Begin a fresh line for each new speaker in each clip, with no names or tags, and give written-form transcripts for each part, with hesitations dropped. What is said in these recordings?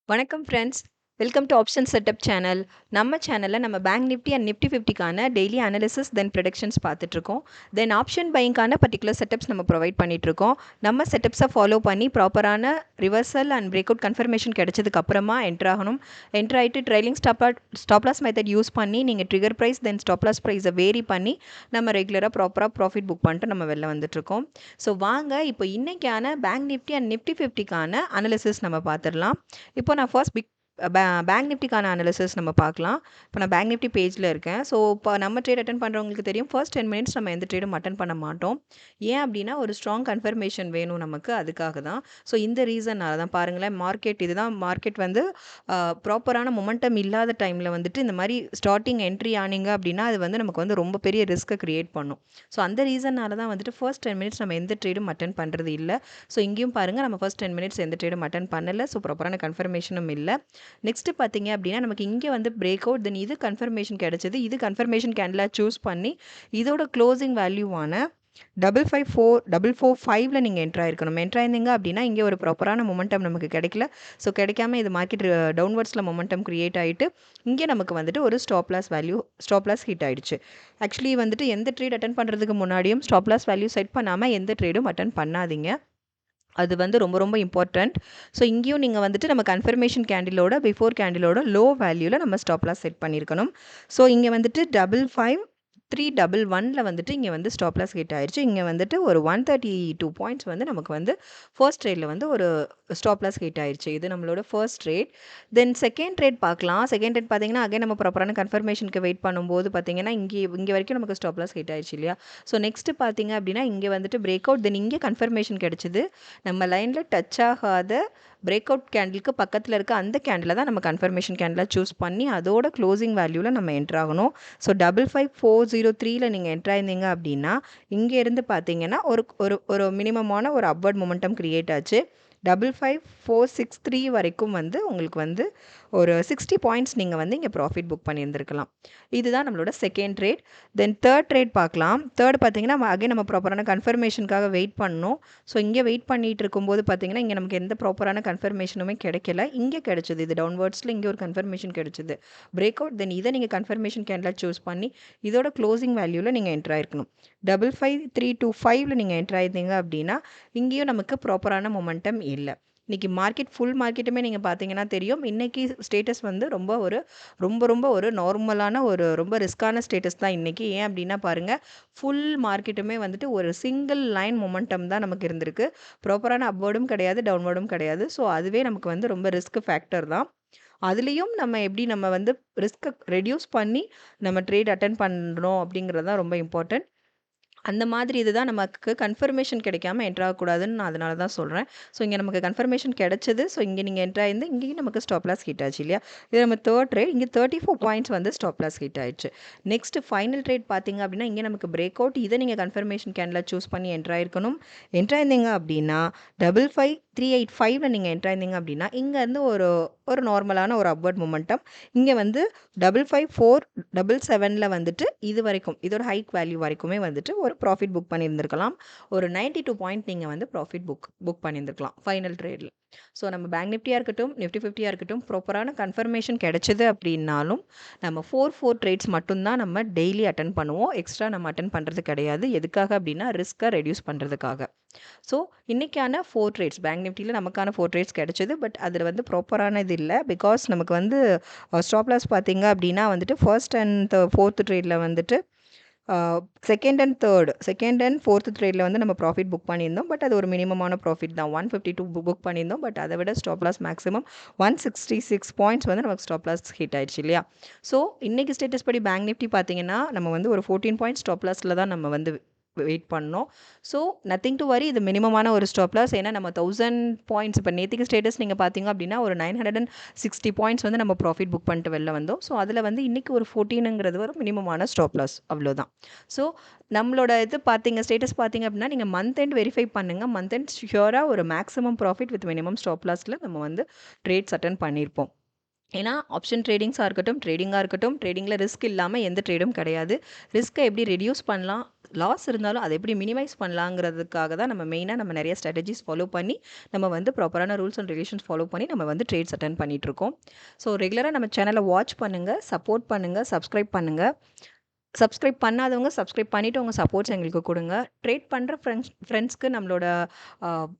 வணக்கம் friends. Welcome to option setup channel. நம்ம சேனலில் நம்ம பேங்க் நிஃப்டி அண்ட் நிஃப்டி 50க்கான டெய்லி அனாலிசிஸ் தென் ப்ரெடிக்ஷன்ஸ் பார்த்துட்ருக்கோம். தென் ஆப்ஷன் பையிங்கான பர்டிகுலர் செட்டப்ஸ் நம்ம ப்ரொவைட் பண்ணிகிட்ருக்கோம். நம்ம செட்டப்ஸை ஃபாலோ பண்ணி ப்ராப்பரான reversal and break out confirmation கிடைச்சதுக்கு அப்புறமா என்ட்ரு ஆகணும். என்ட்ரு ஆகிட்டு ட்ரைலிங் ஸ்டாப்லாஸ் மெத்தட் யூஸ் பண்ணி நீங்கள் ட்ரிகர் ப்ரைஸ் தென் ஸ்டாப்லாஸ் ப்ரைஸை வேரி பண்ணி நம்ம ரெகுலராக ப்ராப்பராக ப்ராஃபிட் புக் பண்ணிட்டு நம்ம வெளில வந்துட்டுருக்கோம். ஸோ வாங்க இப்போ இன்றைக்கான பேங்க் நிஃப்டி அண்ட் நிஃப்டி 50க்கான அனாலிசிஸ் நம்ம பார்த்துடலாம். இப்போ நான் ஃபர்ஸ்ட் பேங்க் நிஃப்டிக்கான அனாலிசிஸ் நம்ம பார்க்கலாம். இப்போ நான் பேங்க் நிஃப்டி பேஜில் இருக்கேன். ஸோ இப்போ நம்ம ட்ரேட் அட்டன் பண்ணுறவங்களுக்கு தெரியும், ஃபர்ஸ்ட் 10 மினிட்ஸ் நம்ம எந்த ட்ரேடும் அட்டன் பண்ண மாட்டோம். ஏன் அப்படின்னா ஒரு ஸ்ட்ராங் கன்ஃபர்மேஷன் வேணும் நமக்கு, அதுக்காக தான். ஸோ இந்த ரீசன்னால தான் பாருங்களேன், இதுதான் மார்க்கெட் வந்து ப்ராப்பரான மொமெண்டம் இல்லாத டைமில் வந்துட்டு இந்த மாதிரி ஸ்டார்டிங் என்ட்ரி ஆனீங்க அப்படின்னா அது வந்து நமக்கு வந்து ரொம்ப பெரிய ரிஸ்க்கை க்ரியேட் பண்ணும். ஸோ அந்த ரீசன்னால தான் வந்துட்டு ஃபர்ஸ்ட் 10 மினிட்ஸ் நம்ம எந்த ட்ரேடும் அட்டன் பண்ணுறது இல்லை. ஸோ இங்கேயும் பாருங்கள், நம்ம ஃபர்ஸ்ட் 10 மினிட்ஸ் எந்த ட்ரேடும் அட்டன் பண்ணலை. ஸோ ப்ராப்பரான கன்ஃபர்மேஷனும் இல்லை. நெக்ஸ்ட்டு பார்த்தீங்க அப்படின்னா நமக்கு இங்கே வந்து பிரேக் அவுட், தென் இது கன்ஃபர்மேஷன் கிடைச்சது. இது கன்ஃபர்மேஷன் கேண்டிலாக சூஸ் பண்ணி இதோட க்ளோசிங் வேல்யூவான 55445 நீங்கள் என்ட்ராயிருக்கணும். என்ட்ராயிருந்தீங்க அப்படின்னா இங்கே ஒரு ப்ராப்பரான மொமெண்டம் நமக்கு கிடைக்கல. ஸோ கிடைக்காம இது மார்க்கெட் டவுன்வர்ட்ஸில் மொமெண்டம் க்ரியேட் ஆகிட்டு இங்கே நமக்கு வந்துட்டு ஒரு ஸ்டாப்லாஸ் ஹிட் ஆகிடுச்சு. ஆக்சுவலி வந்துட்டு எந்த ட்ரேட் அட்டன் பண்ணுறதுக்கு முன்னாடியும் ஸ்டாப்லாஸ் வேல்யூ செட் பண்ணாமல் எந்த ட்ரேடும் அட்டன் பண்ணாதீங்க. அது வந்து ரொம்ப ரொம்ப இம்பார்ட்டண்ட். ஸோ இங்கேயும் நீங்கள் வந்துட்டு நம்ம கன்ஃபர்மேஷன் பிஃபோர் கேண்டிலோட லோ வேல்யூவில் நம்ம ஸ்டாப்லாஸ் செட் பண்ணியிருக்கணும். ஸோ இங்கே வந்துட்டு 55311 வந்துட்டு இங்கே வந்து ஸ்டாப்லாஸ் ஹிட் ஆயிடுச்சு. இங்கே வந்துட்டு ஒரு 132 பாயிண்ட்ஸ் வந்து நமக்கு வந்து ஃபர்ஸ்ட் ட்ரேடில் வந்து ஒரு ஸ்டாப்லாஸ் ஹிட் ஆயிடுச்சு. இது நம்மளோட first trade. Then second trade பார்க்கலாம். செகண்ட் ட்ரேட் பார்த்தீங்கன்னா அகைன் நம்ம ப்ராப்பரான கன்ஃபர்மேஷனுக்கு வெயிட் பண்ணும்போது பார்த்தீங்கன்னா இங்கே வரைக்கும் நமக்கு ஸ்டாப்லாஸ் ஹிட் ஆயிடுச்சு இல்லையா. ஸோ நெக்ஸ்ட்டு பார்த்தீங்க அப்படின்னா இங்கே வந்துட்டு பிரேக் அவுட், தென் இங்கே கன்ஃபர்மேஷன் கிடச்சிது. நம்ம லைனில் டச் ஆகாத பிரேக் அவுட் கேண்டிலுக்கு பக்கத்தில் இருக்க அந்த கேண்டில் தான் நம்ம கன்ஃபர்மேஷன் கேண்டிலாக சூஸ் பண்ணி அதோட க்ளோசிங் வேல்யூவில் நம்ம என்ட்ராகணும். ஸோ 55403 நீங்கள் என்ட்ராயிருந்தீங்க அப்படின்னா இங்கேருந்து பார்த்தீங்கன்னா ஒரு மினிமமான ஒரு அப்வர்ட் மொமெண்டம் க்ரியேட் ஆச்சு. 55463 வரைக்கும் வந்து உங்களுக்கு வந்து ஒரு 60 பாயிண்ட்ஸ் நீங்கள் வந்து இங்கே ப்ராஃபிட் புக் பண்ணியிருந்துருக்கலாம். இதுதான் நம்மளோட second trade. Then third trade பார்க்கலாம். தேர்ட் பார்த்தீங்கன்னா நம்ம ப்ராப்பரான கன்ஃபர்மேஷனுக்காக வெயிட் பண்ணணும். ஸோ இங்கே வெயிட் பண்ணிட்டு இருக்கும்போது பார்த்தீங்கன்னா இங்கே நமக்கு எந்த ப்ராப்பரான கன்ஃபர்மேஷனுமே கிடைக்கல. இங்கே கிடைச்சது, இது டவுன்வர்ட்ஸில் இங்கே ஒரு கன்ஃபர்மேஷன் கிடைச்சது, பிரேக் அவுட். தென் இதை நீங்கள் கன்ஃபர்மேஷன் கேண்டில் சூஸ் பண்ணி இதோட க்ளோசிங் வேல்யூவில் நீங்கள் என்ட்ராயிருக்கணும். 55325 நீங்கள் என்ட்ராயிருந்தீங்க அப்படின்னா இங்கேயும் நமக்கு ப்ராப்பரான மொமெண்டம் இல்லை. இன்றைக்கி ஃபுல் மார்க்கெட்டுமே நீங்கள் பார்த்தீங்கன்னா தெரியும், இன்றைக்கி ஸ்டேட்டஸ் வந்து ரொம்ப ஒரு நார்மலான ரொம்ப ரிஸ்க்கான ஸ்டேட்டஸ் தான் இன்றைக்கி. ஏன் அப்படின்னா பாருங்கள், ஃபுல் மார்க்கெட்டுமே வந்துட்டு ஒரு சிங்கிள் லைன் மொமெண்டம் தான் நமக்கு இருந்திருக்கு. ப்ராப்பரான அப்வர்டும் கிடையாது, டவுன்வர்டும் கிடையாது. ஸோ அதுவே நமக்கு வந்து ரொம்ப ரிஸ்க் ஃபேக்டர் தான். அதுலேயும் நம்ம வந்து ரிஸ்க்கை ரெடியூஸ் பண்ணி நம்ம ட்ரேட் அட்டன் பண்ணுறோம் அப்படிங்கிறது தான் ரொம்ப இம்பார்ட்டன்ட். அந்த மாதிரி இதுதான் நமக்கு கன்ஃபர்மேஷன் கிடைக்காம என்ட்ராகக்கூடாதுன்னு நான் அதனால தான் சொல்கிறேன். ஸோ இங்கே நமக்கு கன்ஃபர்மேஷன் கிடச்சிது. ஸோ இங்கே நீங்கள் என்ட்ராயிருந்து இங்கேயும் நமக்கு ஸ்டாப்லாஸ் ஹிட் ஆச்சு இல்லையா. இது நம்ம தேர்ட் ட்ரேட். இங்கே 34 பாயிண்ட்ஸ் வந்து ஸ்டாப்லாஸ் ஹிட் ஆயிடுச்சு. நெக்ஸ்ட் ஃபைனல் ட்ரேட் பார்த்தீங்க அப்படின்னா இங்கே நமக்கு பிரேக் அவுட். இதை நீங்கள் கன்ஃபர்மேஷன் கேண்டில் சூஸ் பண்ணி என்ட்ராயிருக்கணும். என்ட்ராயிருந்தீங்க அப்படின்னா 55385 நீங்கள் என்ட்ராயிருந்தீங்க அப்படின்னா இங்கேருந்து ஒரு நார்மலான ஒரு அப்வர்ட் மொமெண்டம். இங்கே வந்து 55477 வந்துட்டு இது வரைக்கும் இதோட ஹைக் வேல்யூ வரைக்குமே வந்துட்டு ஒரு ப்ராஃபிட் புக் பண்ணியிருந்திருக்கலாம். ஒரு 92 பாயிண்ட் நீங்கள் வந்து ப்ராஃபிட் புக் பண்ணியிருந்திருக்கலாம் ஃபைனல் ட்ரேடில். ஸோ நம்ம பேங்க் நிஃப்டியாக இருக்கட்டும், நிஃப்டி 50யாக இருக்கட்டும், ப்ராப்பரான கன்ஃபர்மேஷன் கிடைச்சது அப்படின்னாலும் நம்ம 4 ட்ரேட்ஸ் மட்டும்தான் நம்ம டெய்லி அட்டன் பண்ணுவோம். எக்ஸ்ட்ரா நம்ம அட்டன் பண்ணுறது கிடையாது. எதுக்காக அப்படின்னா ரிஸ்க்கை ரெடியூஸ் பண்ணுறதுக்காக. ஸோ இன்றைக்கான 4 ட்ரேட்ஸ் பேங்க் நிஃப்டியில் நமக்கான 4 ட்ரேட்ஸ் கிடைச்சது. பட் அதில் வந்து ப்ராப்பரான இது இல்லை. பிகாஸ் நமக்கு வந்து ஸ்டாப்லாஸ் பார்த்தீங்க அப்படின்னா வந்துட்டு ஃபர்ஸ்ட் அண்ட் ஃபோர்த் ட்ரேடில் வந்துட்டு செகண்ட் அண்ட் ஃபோர்த் ட்ரேடில் வந்து நம்ம ப்ராஃபிட் புக் பண்ணியிருந்தோம். பட் அது ஒரு மினிமமான ப்ராஃபிட் தான். 152 புக் பண்ணியிருந்தோம். பட் அதை விட ஸ்டாப்லாஸ் மேக்ஸிமம் 166 பாயிண்ட்ஸ் வந்து நமக்கு ஸ்டாப்லாஸ் ஹிட் ஆயிடுச்சு இல்லையா. ஸோ இன்றைக்கி ஸ்டேட்டஸ் படி பேங்க் நிஃப்டி பார்த்தீங்கன்னா நம்ம வந்து ஒரு 14 பாயிண்ட்ஸ் ஸ்டாப்லாஸில் தான் நம்ம வந்து வெயிட் பண்ணோம். ஸோ நத்திங் டு வரி, இது மினிமமான ஒரு ஸ்டாப்லாஸ். ஏன்னா நம்ம 1000 பாயிண்ட்ஸ் இப்போ நேற்றுக்கு ஸ்டேட்டஸ் நீங்கள் பார்த்தீங்க அப்படின்னா ஒரு 960 பாயிண்ட்ஸ் வந்து நம்ம ப்ராஃபிட் புக் பண்ணிட்டு வெளில வந்தோம். ஸோ அதில் வந்து இன்றைக்கி ஒரு 14ங்கிறது ஒரு மினிமமான ஸ்டாப்லாஸ், அவ்வளோதான். ஸோ நம்மளோட ஸ்டேட்டஸ் பார்த்தீங்க அப்படின்னா நீங்கள் மந்த் எண்ட் வெரிஃபை பண்ணுங்கள். மந்த் எண்ட் ஷியோராக ஒரு மேக்ஸிமம் ப்ராஃபிட் வித் மினிமம் ஸ்டாப்லாஸில் நம்ம வந்து ட்ரேட்ஸ் அட்டன் பண்ணியிருப்போம். ஏன்னா ஆப்ஷன் ட்ரேடிங்ஸாக இருக்கட்டும், ட்ரேடிங்காக இருக்கட்டும், ட்ரேடிங்கில் ரிஸ்க் இல்லாமல் எந்த ட்ரேடும் கிடையாது. ரிஸ்க்கை எப்படி ரெடியூஸ் பண்ணலாம், லாஸ் இருந்தாலும் அதை எப்படி மினிமைஸ் பண்ணலாங்கிறதுக்காக தான் நம்ம மெயினாக நம்ம நிறைய ஸ்ட்ராட்டஜிஸ் ஃபாலோ பண்ணி நம்ம வந்து ப்ராப்பரான ரூல்ஸ் அண்ட் ரெகுலேஷன்ஸ் ஃபாலோ பண்ணி நம்ம வந்து ட்ரேட்ஸ் அட்டன் பண்ணிகிட்ருக்கோம். ஸோ ரெகுலராக நம்ம சேனலை வாட்ச் பண்ணுங்கள், சப்போர்ட் பண்ணுங்கள், சப்ஸ்கிரைப் பண்ணுங்கள். சப்ஸ்கிரைப் பண்ணாதவங்க சப்ஸ்கிரைப் பண்ணிவிட்டு உங்கள் சப்போர்ட்ஸ் எங்களுக்கு கொடுங்க. ட்ரேட் பண்ணுற ஃப்ரெண்ட்ஸ்க்கு நம்மளோட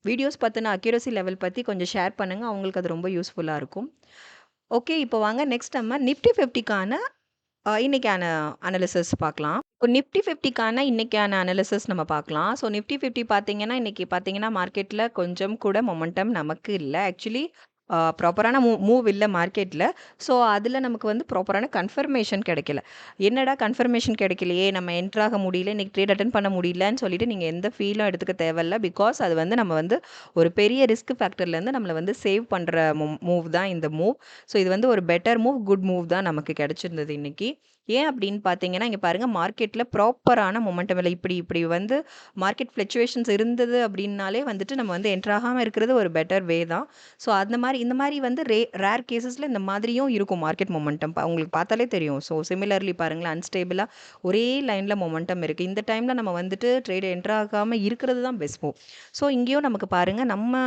வீடியோஸ் பற்றின அக்யூரசி லெவல் பற்றி கொஞ்சம் ஷேர் பண்ணுங்கள். அவங்களுக்கு அது ரொம்ப யூஸ்ஃபுல்லாக இருக்கும். ஓகே, இப்போ வாங்க நெக்ஸ்ட் நம்ம நிஃப்டி 50க்கான இன்னைக்கான அனாலிசிஸ் பார்க்கலாம். இப்போ நிஃப்டி 50க்கான இன்னைக்கான அனாலிசிஸ் நம்ம பார்க்கலாம். ஸோ நிஃப்டி 50 பார்த்தீங்கன்னா, இன்னைக்கு பார்த்தீங்கன்னா மார்க்கெட்டில் கொஞ்சம் கூட மொமெண்டம் நமக்கு இல்ல. ஆக்சுவலி ப்ராப்பரான மூவ் இல்ல மார்க்கெட்டில். ஸோ அதில் நமக்கு வந்து ப்ராப்பரான கன்ஃபர்மேஷன் கிடைக்கல. என்னடா கன்ஃபர்மேஷன் கிடைக்கலையே, நம்ம என்டர் ஆக முடியல, இன்னைக்கு ட்ரேட் அட்டெண்ட் பண்ண முடியலன்னு சொல்லிட்டு நீங்கள் எந்த ஃபீலும் எடுத்துக்க தேவையில்ல. பிகாஸ் அது வந்து நம்ம வந்து ஒரு பெரிய ரிஸ்க் ஃபேக்டர்லேருந்து நம்மளை வந்து சேவ் பண்ணுற மூவ் தான் இந்த மூவ். ஸோ இது வந்து ஒரு பெட்டர் மூவ், குட் மூவ் தான் நமக்கு கிடைச்சிருந்தது இன்னைக்கு. ஏன் அப்படின்னு பார்த்தீங்கன்னா, இங்கே பாருங்கள் மார்க்கெட்டில் ப்ராப்பரான மொமெண்டம் இல்லை. இப்படி வந்து மார்க்கெட் ஃப்ளக்சுவேஷன்ஸ் இருந்தது அப்படின்னாலே வந்துட்டு நம்ம வந்து என்டர் ஆகாமல் இருக்கிறது ஒரு பெட்டர் வே தான். ஸோ இந்த மாதிரி வந்து ரேர் கேசஸில் இந்த மாதிரியும் இருக்கும் மார்க்கெட் மொமெண்டம். உங்களுக்கு பார்த்தாலே தெரியும். ஸோ சிமிலர்லி பாருங்களேன், அன்ஸ்டேபிளாக ஒரே லைனில் மொமெண்டம் இருக்குது. இந்த டைமில் நம்ம வந்துட்டு ட்ரேட் என்டர் ஆகாமல் இருக்கிறது தான் பெஸ்ட் மூவ். ஸோ இங்கேயும் நமக்கு பாருங்கள், நம்ம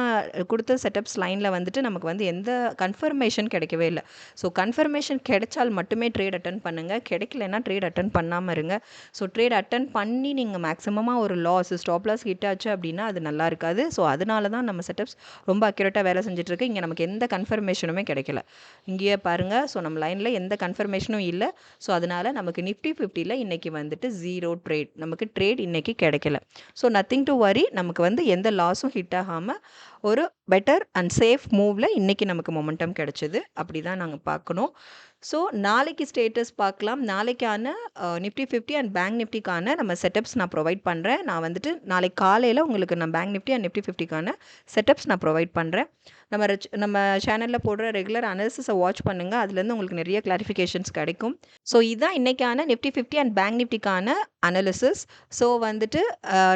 கொடுத்த செட்டப்ஸ் லைனில் வந்துட்டு நமக்கு வந்து எந்த கன்ஃபர்மேஷன் கிடைக்கவே இல்லை. ஸோ கன்ஃபர்மேஷன் கிடைச்சால் மட்டுமே ட்ரேட் அட்டன் பண்ணுங்கள், கிடைக்கலன்னா ட்ரேட் அட்டன் பண்ணாமல் இருங்க. ஸோ ட்ரேட் அட்டன் பண்ணி நீங்கள் மேக்ஸிமமாக ஒரு ஸ்டாப் லாஸ் ஹிட் ஆச்சு அப்படின்னா அது நல்லா இருக்காது. ஸோ அதனால தான் நம்ம செட்டப்ஸ் ரொம்ப அக்யூரேட்டாக வேலை செஞ்சுட்ருக்கு. இங்கே நமக்கு எந்த கன்ஃபர்மேஷனுமே கிடைக்கல. இங்கேயே பாருங்கள், ஸோ நம்ம லைனில் எந்த கன்ஃபர்மேஷனும் இல்லை. ஸோ அதனால் நமக்கு நிஃப்டி 50ல் இன்றைக்கி வந்துட்டு 0 ட்ரேட், நமக்கு ட்ரேட் இன்றைக்கி கிடைக்கல. ஸோ நத்திங் டு வரி, நமக்கு வந்து எந்த லாஸும் ஹிட் ஆகாமல் ஒரு பெட்டர் அண்ட் சேஃப் மூவில் இன்றைக்கி நமக்கு மொமெண்டம் கிடச்சிது. அப்படி தான் நாங்கள் பார்க்கணும். ஸோ நாளைக்கு ஸ்டேட்டஸ் பார்க்கலாம். நாளைக்கான நிஃப்டி 50 அண்ட் பேங்க் நிஃப்டிக்கான நம்ம செட்டப்ஸ் நான் ப்ரொவைட் பண்ணுறேன். நான் வந்துட்டு நாளைக்கு காலையில் உங்களுக்கு நான் பேங்க் நிஃப்டி அண்ட் நிஃப்டி 50க்கான செட்டப்ஸ் நான் ப்ரொவைட் பண்ணுறேன். நம்ம சேனலில் போடுற ரெகுலர் அனாலிசிஸை வாட்ச் பண்ணுங்கள். அதுலேருந்து உங்களுக்கு நிறைய கிளாரிஃபிகேஷன்ஸ் கிடைக்கும். ஸோ இதுதான் இன்றைக்கான நிஃப்டி 50 அண்ட் பேங்க் நிஃப்டிக்கான அனாலிசிஸ். ஸோ வந்துட்டு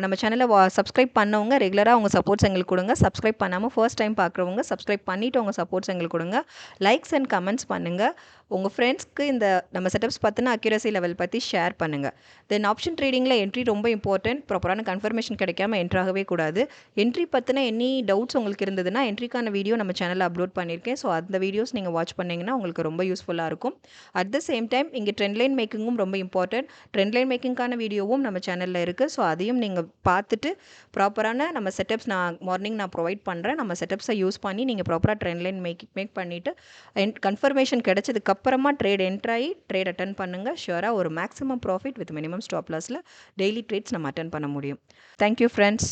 நம்ம சேனலை சப்ஸ்கிரைப் பண்ணவங்க ரெகுலராக உங்கள் சப்போர்ட்ஸ் எங்களுக்கு கொடுங்க. சப்ஸ்கிரைப் பண்ணாமல் ஃபர்ஸ்ட் டைம் பார்க்குறவங்க சப்ஸ்கிரைப் பண்ணிவிட்டு உங்கள் சப்போர்ட்ஸ் எங்களுக்கு கொடுங்க. லைக்ஸ் அண்ட் கமெண்ட்ஸ் பண்ணுங்கள். உங்கள் ஃப்ரெண்ட்ஸ்க்கு இந்த நம்ம செட்டப்ஸ் பற்றின அக்யூரசி லெவல் பற்றி ஷேர் பண்ணுங்கள். தென் ஆப்ஷன் ட்ரேடிங்கில் என்ட்ரி ரொம்ப இம்பார்ட்டன்ட். ப்ராப்பரான கன்ஃபர்மேஷன் கிடைக்காம என்ட்ரு ஆகவே கூடாது. என்ட்ரி பற்றின எனி டவுட்ஸ் உங்களுக்கு இருந்ததுன்னா என்ட்ரிக்கான வீடியோ நம்ம சேனலில் அப்லோட் பண்ணியிருக்கேன். ஸோ அந்த வீடியோஸ் நீங்கள் வாட்ச் பண்ணிங்கன்னா உங்களுக்கு ரொம்ப யூஸ்ஃபுல்லாக இருக்கும். அட் த சேம் டைம் இங்கே ட்ரெண்ட் லைன் மேக்கிங்கும் ரொம்ப இம்பார்ட்டன்ட். ட்ரெண்ட் லைன் மேக்கிங்கான வீடியோவும் நம்ம சேனலில் இருக்குது. ஸோ அதையும் நீங்கள் பார்த்துட்டு ப்ராப்பரான நம்ம செட்டப்ஸ் நான் மார்னிங் ப்ரொவைட் பண்ணுறேன். நம்ம செட்டப்ஸை யூஸ் பண்ணி நீங்கள் ப்ராப்பராக ட்ரெண்ட் லைன் மேக் பண்ணிவிட்டு கன்ஃபர்மேஷன் கிடைச்சதுக்கப்புறமா ட்ரேட் என்ட்ராகி ட்ரேட் அட்டன் பண்ணுங்கள். ஷுவராக ஒரு maximum profit with minimum stop லாஸில் டெய்லி ட்ரேட்ஸ் நம்ம அட்டன் பண்ண முடியும். Thank you friends.